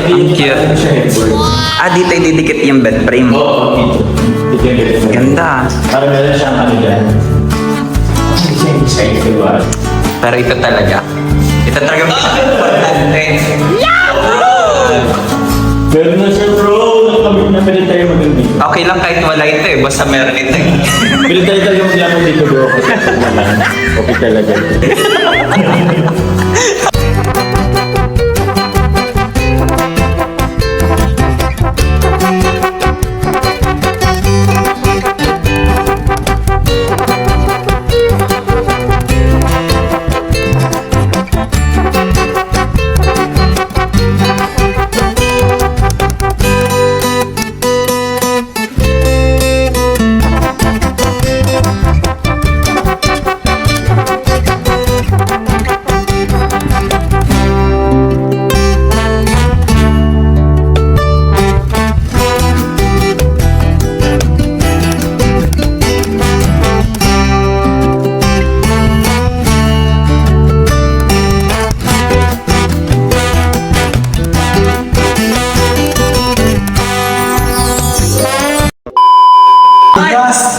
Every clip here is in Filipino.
Ang cute. Ah, dito ididikit yung bed frame. Oo, dito. Dito yung bed frame. Ganda. Para meron siyang ano dyan. Design, diba? Pero ito talaga. Ito talaga importante. Meron na siya bro. Nakamit na pwede tayo mag-uwi. Okay lang kahit wala ito eh. Basta meron ito eh. Pwede tayo talaga mag-lamang dito bro. Kasi naman. Okay talaga.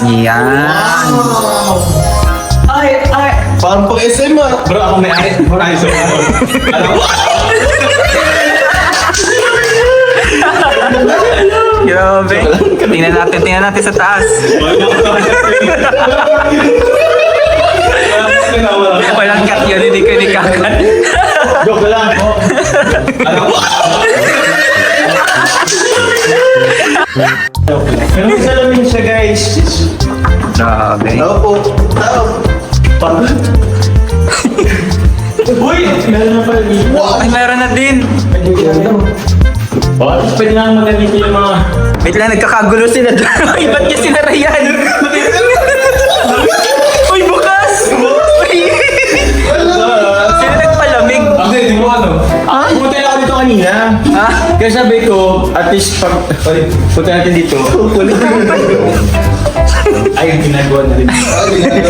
Yan. Parang pang SM ah. Bro, ako may ay. Ay, so alam mo? Grabe. Tingnan natin sa taas. Walang cut yun, hindi ko nikakat. Joke lang po. Alam mo? Pero may salamin siya guys. Grabe. Tao po. Tao. Uy! Meron na pala dito. Ay, meron na din. Oh, pwede na magamit yung mga... Wait lang, nagkakagulo sila doon. Ay, ba't niya sinara yan? Uy, bukas! Uy! Sino nagpalamig? Hindi, di mo ano. Pumunta na ako dito kanina. Ha? Kaya sabi ko, at least pag... Punta natin dito. Ay, ginagawa na rin.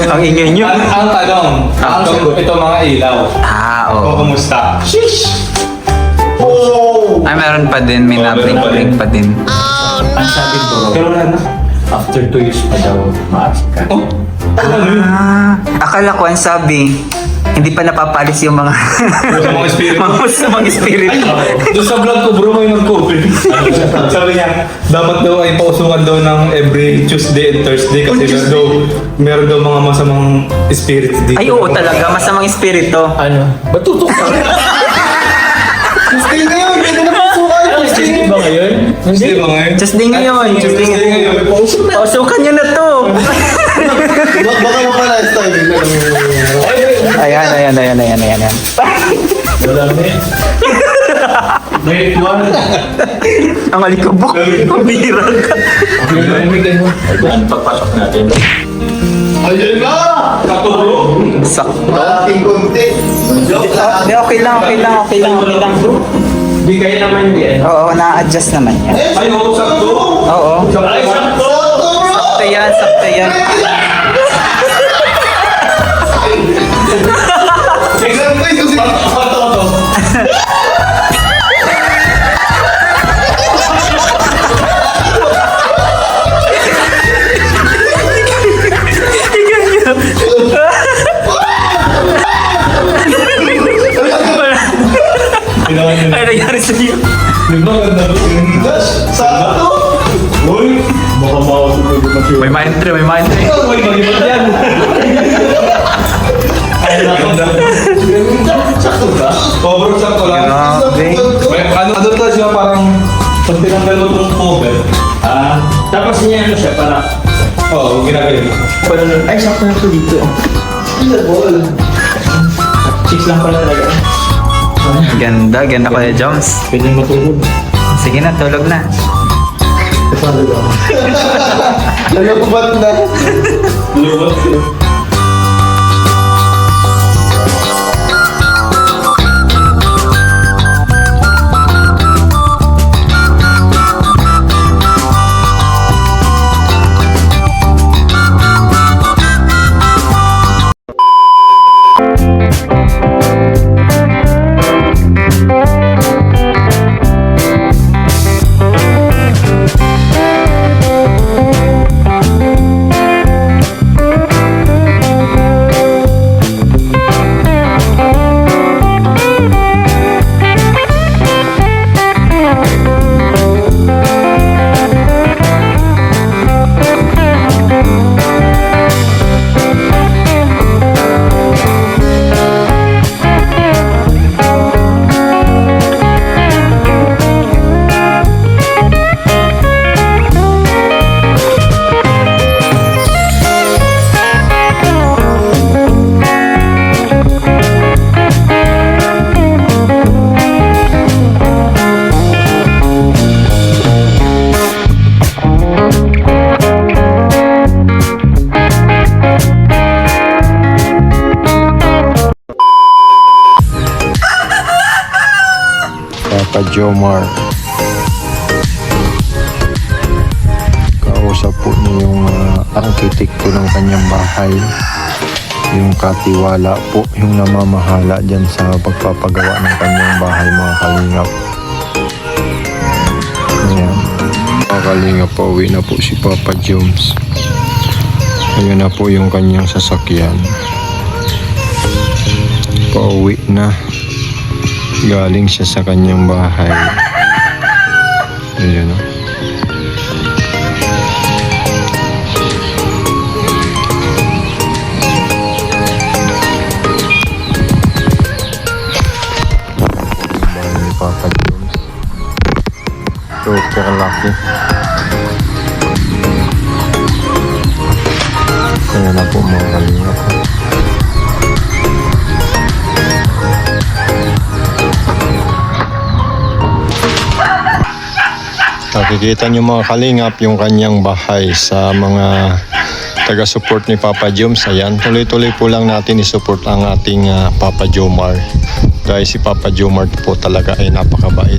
Ang ingay nyo. Ang tanong, ang sagot, ito mga ilaw. Ah, O, oo. kumusta? Shish! Ay, meron pa din. May na-blink pa din. Ang sabi ko, pero wala na. After 2 years pa daw, maas ka. Oh? Ah, akala ko ang sabi, hindi pa napapalis yung mga... Sa mga espiritu. sa mga espiritu. Doon sa vlog ko, bro, may nag-comment. Sabi niya, dapat daw ay pausungan daw ng every Tuesday and Thursday kasi meron daw mga masamang spirit dito. Ay, oo talaga. Masamang espiritu. Ano? Ba't tutok ka? Stay na yun. Pwede na pasukan. Tuesday ba ngayon? Tuesday ba ngayon? Tuesday ngayon. Tuesday ngayon. Pausukan nyo na to. Baka na pala style. Ayan. Wala na eh. May one. Ang alikabok. Ang bihira ka. Ang pagpasok natin. Ayun na! Kato bro. Sakto. Malaking konti. Joke lang. Hindi, okay lang. Di kayo naman yan. Oo, na-adjust naman yan. Ay, oo, sakto. Oo. Ay, sakto. Sakto yan. Tignan ko yung Pato. Ay, nangyari sa'yo. Sakto! Uy, baka makasugod na siya. May ma-entry. Uy, mag-ibig yan. Ay, nakanda. Sakto ba? Oo, sakto lang. Grabe. Ano to siya parang pag tinanggal mo itong cover. Tapos niya ano siya para... Oo, ginagaling. Ay, sakto na ito dito. Ball. 6 lang pala talaga. Ganda ko ya, Joms. Pwede matulog. Sige na, tulog na. Ano ko ba't na? Luwag. Papa Jomar. Kausap po niya yung arkitekto ng kanyang bahay. Yung katiwala po, yung namamahala dyan sa pagpapagawa ng kanyang bahay, mga kalingap. Ayan. Mga kalingap, pauwi na po si Papa Joms. Ayan na po yung kanyang sasakyan. Pauwi na. Galing siya sa kanyang bahay. Ayan o. Bahay ni Papa Jones. Super laki. Ayan na po mga kalingap. Nakikita niyo mga kalingap yung kanyang bahay sa mga taga-support ni Papa Joms. Ayan, tuloy-tuloy po lang natin i-support ang ating Papa Jomar. Dahil si Papa Jomar po talaga ay napakabait.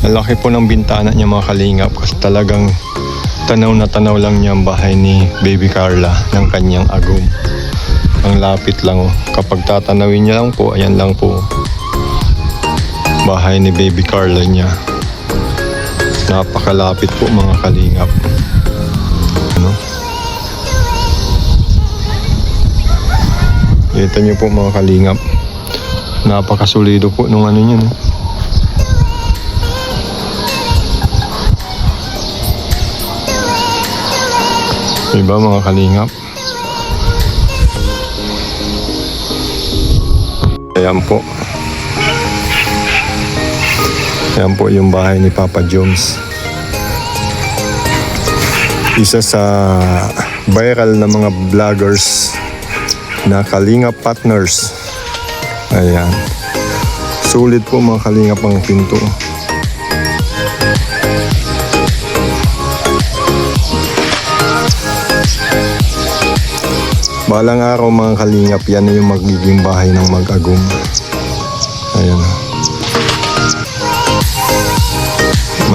Ang laki po ng bintana niya mga kalingap kasi talagang tanaw na tanaw lang niya ang bahay ni Baby Carla ng kanyang agum. Ang lapit lang. Kapag tatanawin niya lang po, ayan lang po bahay ni Baby Carla niya. Napakalapit po mga kalingap. Ano? Kita niyo po mga kalingap. Napakasulido po nung ano niya. No? Diba mga kalingap? Ayan po. Ayan po yung bahay ni Papa Joms. Isa sa viral na mga vloggers na Kalingap Partners. Ayan. Sulit po mga kalingap ang pinto. Balang araw mga kalingap, yan na yung magiging bahay ng mag-agum. Ayan.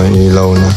May ilaw na.